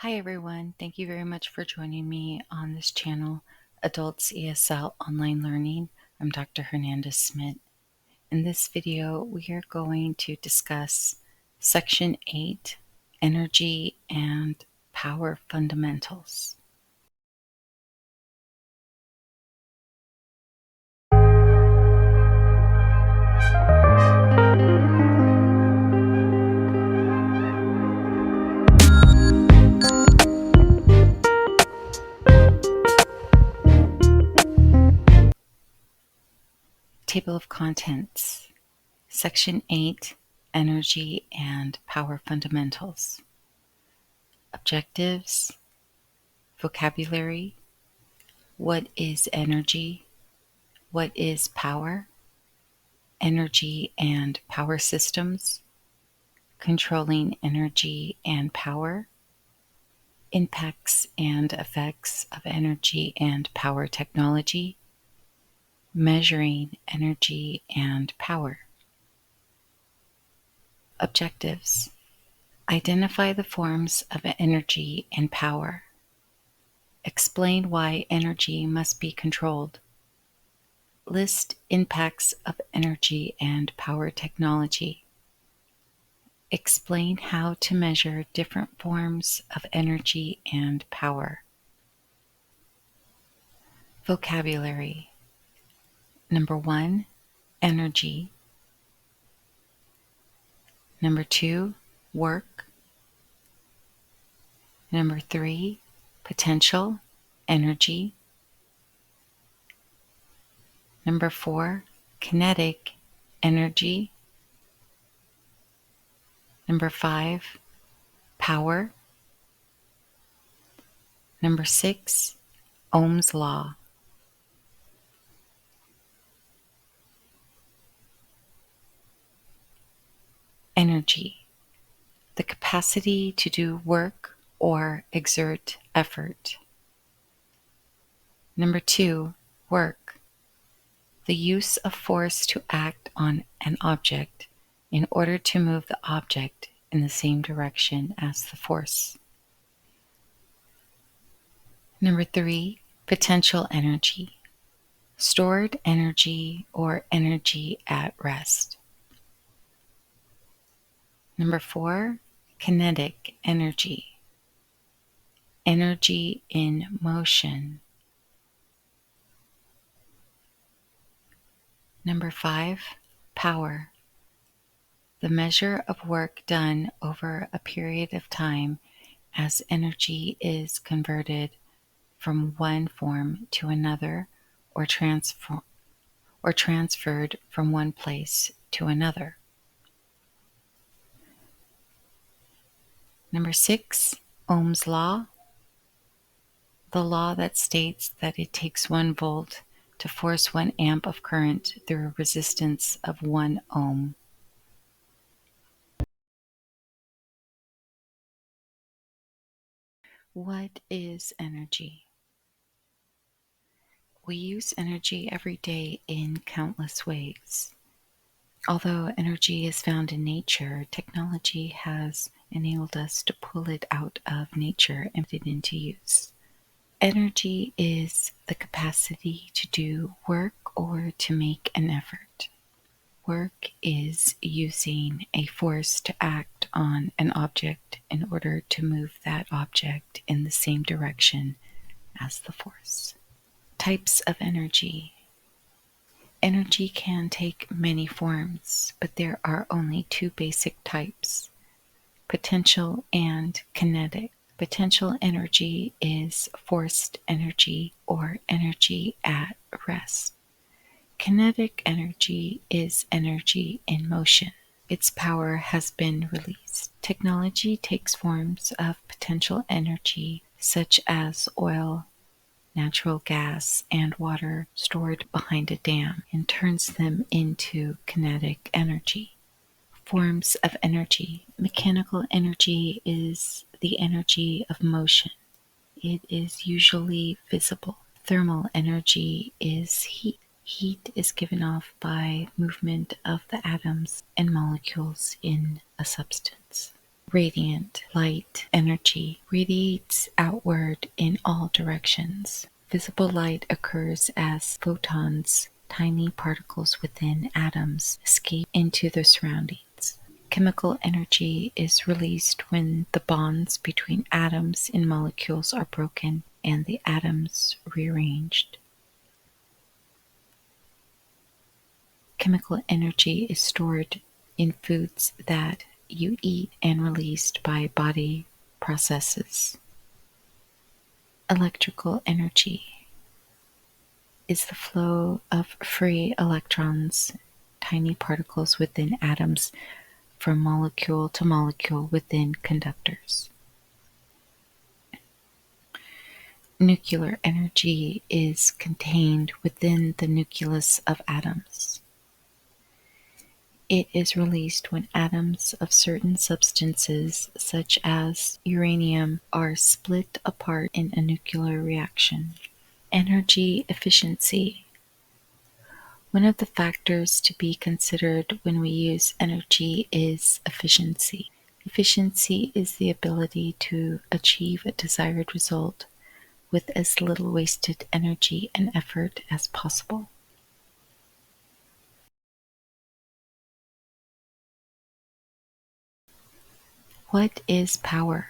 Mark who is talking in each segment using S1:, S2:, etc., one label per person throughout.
S1: Hi everyone, thank you very much for joining me on this channel, Adults ESL Online Learning. I'm Dr. Hernandez Smith. In this video, we are going to discuss Section 8, Energy and Power Fundamentals. Table of Contents. Section 8, Energy and Power Fundamentals. Objectives. Vocabulary. What is energy? What is power? Energy and power systems. Controlling energy and power. Impacts and effects of energy and power technology. Measuring energy and power. Objectives. Identify the forms of energy and power. Explain why energy must be controlled. List impacts of energy and power technology. Explain how to measure different forms of energy and power. Vocabulary. Number 1, energy. Number 2, work. Number 3, potential, energy. Number 4, kinetic, energy. Number 5, power. Number 6, Ohm's law. Energy. The capacity to do work or exert effort. Number 2, work. The use of force to act on an object in order to move the object in the same direction as the force. Number 3, potential energy. Stored energy or energy at rest. Number 4, kinetic energy. Energy in motion. Number 5, power. The measure of work done over a period of time as energy is converted from one form to another or transferred from one place to another. Number 6, Ohm's law. The law that states that it takes 1 volt to force 1 amp of current through a resistance of 1 ohm. What is energy? We use energy every day in countless ways. Although energy is found in nature, technology has enabled us to pull it out of nature and put it into use. Energy is the capacity to do work or to make an effort. Work is using a force to act on an object in order to move that object in the same direction as the force. Types of energy. Energy can take many forms, but there are only 2 basic types: potential and kinetic. Potential energy is forced energy or energy at rest. Kinetic energy is energy in motion. Its power has been released. Technology takes forms of potential energy such as oil, natural gas, and water stored behind a dam and turns them into kinetic energy. Forms of energy. Mechanical energy is the energy of motion. It is usually visible. Thermal energy is heat. Heat is given off by movement of the atoms and molecules in a substance. Radiant light energy radiates outward in all directions. Visible light occurs as photons, tiny particles within atoms, escape into their surroundings. Chemical energy is released when the bonds between atoms in molecules are broken and the atoms rearranged. Chemical energy is stored in foods that you eat and released by body processes. Electrical energy is the flow of free electrons, tiny particles within atoms, from molecule to molecule within conductors. Nuclear energy is contained within the nucleus of atoms. It is released when atoms of certain substances, such as uranium, are split apart in a nuclear reaction. Energy efficiency. One of the factors to be considered when we use energy is efficiency. Efficiency is the ability to achieve a desired result with as little wasted energy and effort as possible. What is power?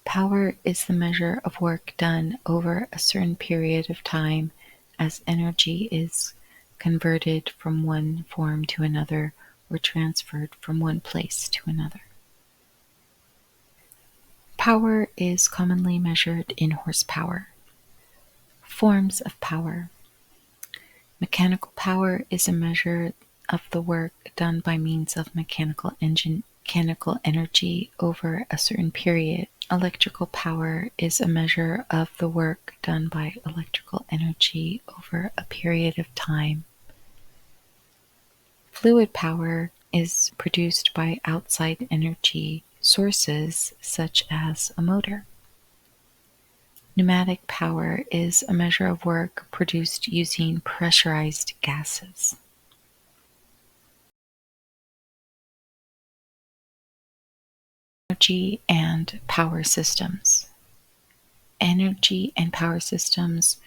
S1: Power is the measure of work done over a certain period of time as energy is converted from one form to another or transferred from one place to another. Power is commonly measured in horsepower. Forms of power. Mechanical power is a measure of the work done by means of mechanical energy over a certain period. Electrical power is a measure of the work done by electrical energy over a period of time. Fluid power is produced by outside energy sources such as a motor. Pneumatic power is a measure of work produced using pressurized gases. Energy and power systems. Energy and power systems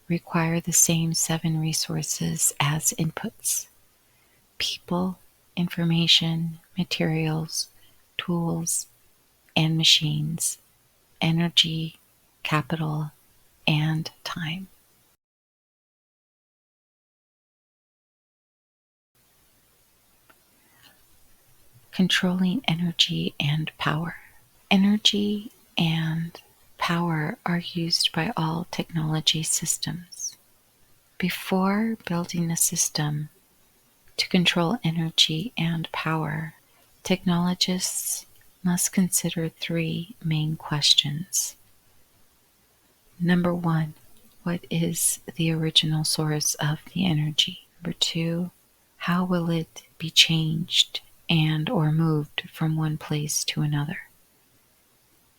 S1: require the same 7 resources as inputs: people, information, materials, tools, and machines, energy, capital, and time. Controlling energy and power. Energy and power are used by all technology systems. Before building a system to control energy and power, technologists must consider 3 main questions. Number 1, what is the original source of the energy? Number 2, how will it be changed and or moved from one place to another?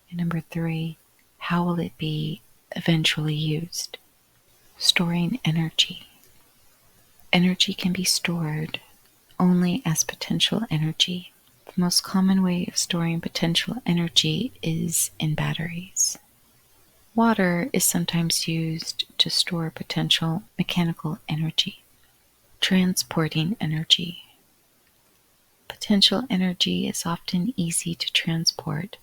S1: And number 3, how will it be eventually used? Storing energy. Energy can be stored only as potential energy. The most common way of storing potential energy is in batteries. Water is sometimes used to store potential mechanical energy. Transporting energy. Potential energy is often easy to transport,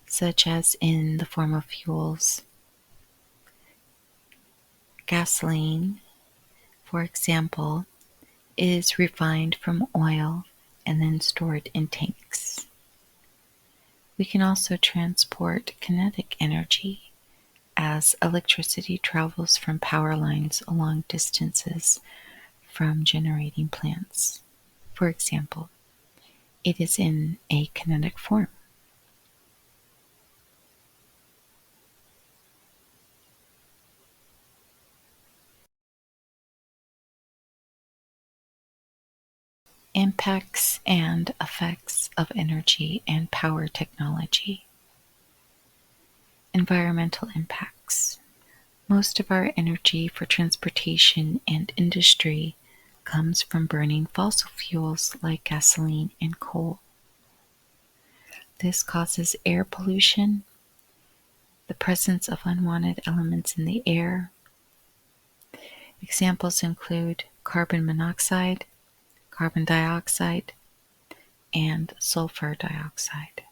S1: such as in the form of fuels. Gasoline, for example, is refined from oil and then stored in tanks. We can also transport kinetic energy, as electricity travels from power lines along distances from generating plants. For example, it is in a kinetic form. Impacts and effects of energy and power technology. Environmental impacts. Most of our energy for transportation and industry comes from burning fossil fuels like gasoline and coal. This causes air pollution, the presence of unwanted elements in the air. Examples include carbon monoxide, carbon dioxide, and sulfur dioxide.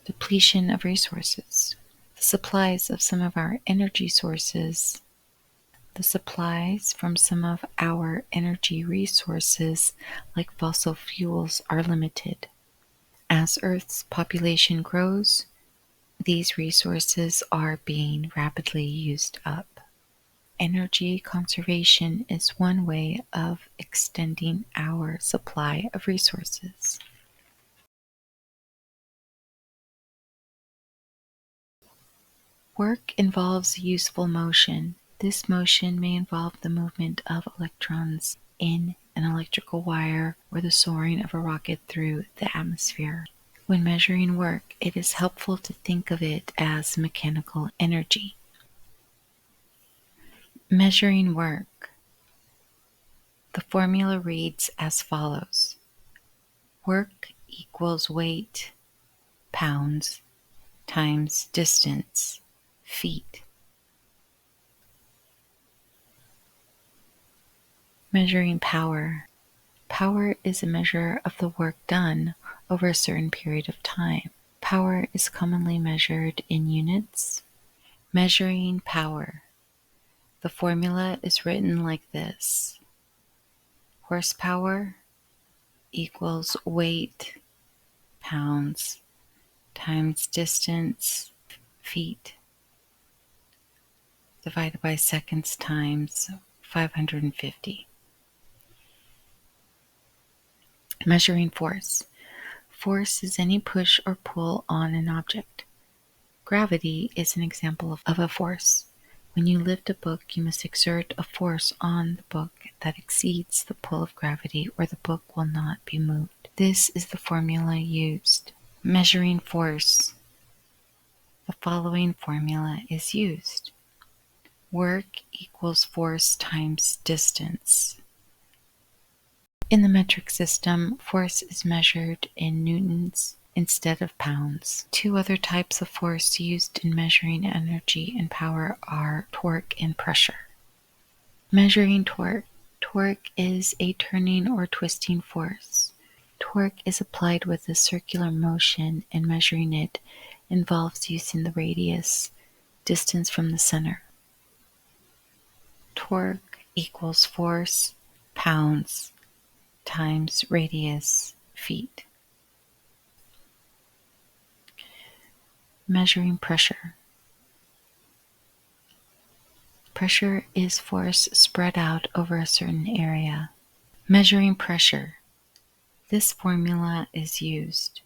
S1: Depletion of resources. The supplies of some of our energy sources. The supplies from some of our energy resources, like fossil fuels, are limited. As Earth's population grows, these resources are being rapidly used up. Energy conservation is one way of extending our supply of resources. Work involves useful motion. This motion may involve the movement of electrons in an electrical wire or the soaring of a rocket through the atmosphere. When measuring work, it is helpful to think of it as mechanical energy. Measuring work. The formula reads as follows. Work equals weight, pounds, times distance, feet. Measuring power. Power is a measure of the work done over a certain period of time. Power is commonly measured in units. Measuring power. The formula is written like this. Horsepower equals weight, pounds, times distance, feet, divided by seconds times 550. Measuring force. Force is any push or pull on an object. Gravity is an example of a force. When you lift a book, you must exert a force on the book that exceeds the pull of gravity, or the book will not be moved. This is the formula used. Measuring force. The following formula is used. Work equals force times distance. In the metric system, force is measured in newtons instead of pounds. Two other types of force used in measuring energy and power are torque and pressure. Measuring torque. Torque is a turning or twisting force. Torque is applied with a circular motion, and measuring it involves using the radius, distance from the center. Torque equals force, pounds, times radius, feet. Measuring pressure. Pressure is force spread out over a certain area. Measuring pressure. This formula is used.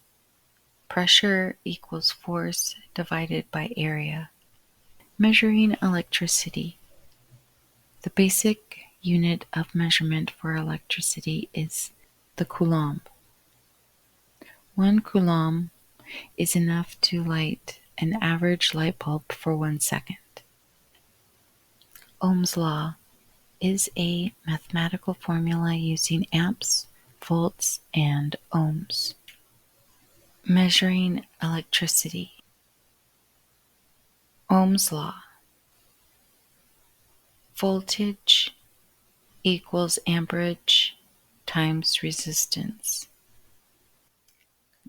S1: Pressure equals force divided by area. Measuring electricity. The basic unit of measurement for electricity is the coulomb. 1 coulomb is enough to light an average light bulb for 1 second. Ohm's law is a mathematical formula using amps, volts, and ohms. Measuring electricity. Ohm's law. Voltage equals amperage times resistance.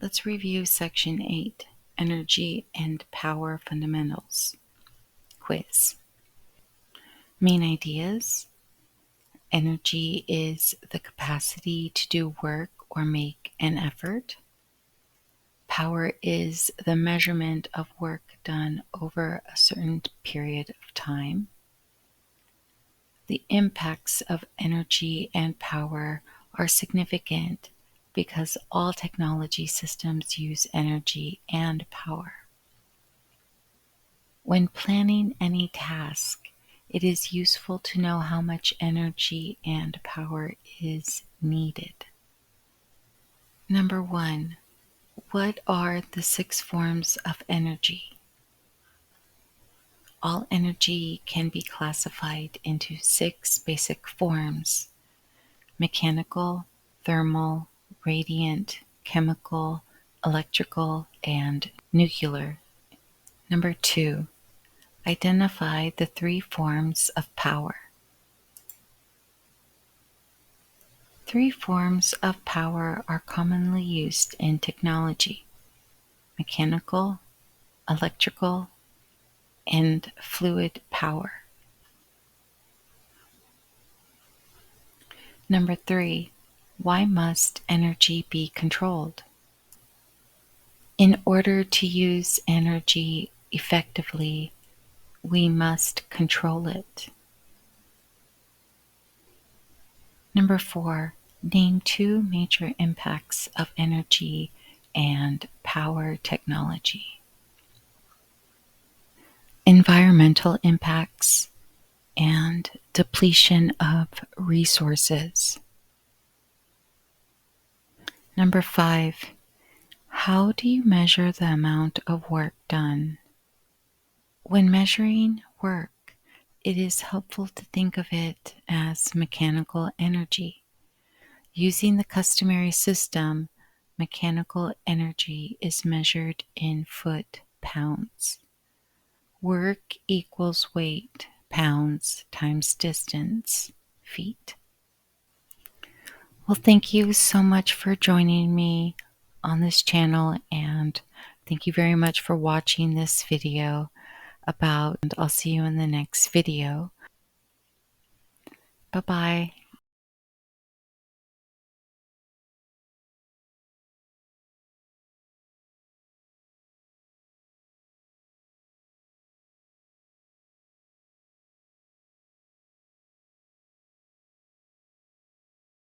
S1: Let's review Section 8, Energy and Power Fundamentals. Quiz. Main ideas. Energy is the capacity to do work or make an effort. Power is the measurement of work done over a certain period of time. The impacts of energy and power are significant because all technology systems use energy and power. When planning any task, it is useful to know how much energy and power is needed. Number 1. What are the 6 forms of energy? All energy can be classified into 6 basic forms: mechanical, thermal, radiant, chemical, electrical, and nuclear. Number 2, identify the 3 forms of power. 3 forms of power are commonly used in technology: mechanical, electrical, and fluid power. Number 3, why must energy be controlled? In order to use energy effectively, we must control it. Number 4, name 2 major impacts of energy and power technology. Environmental impacts and depletion of resources. Number 5, how do you measure the amount of work done? When measuring work, it is helpful to think of it as mechanical energy. Using the customary system, mechanical energy is measured in foot-pounds. Work equals weight, pounds times distance, feet. Well, thank you so much for joining me on this channel, and thank you very much for watching this video and I'll see you in the next video. Bye-bye.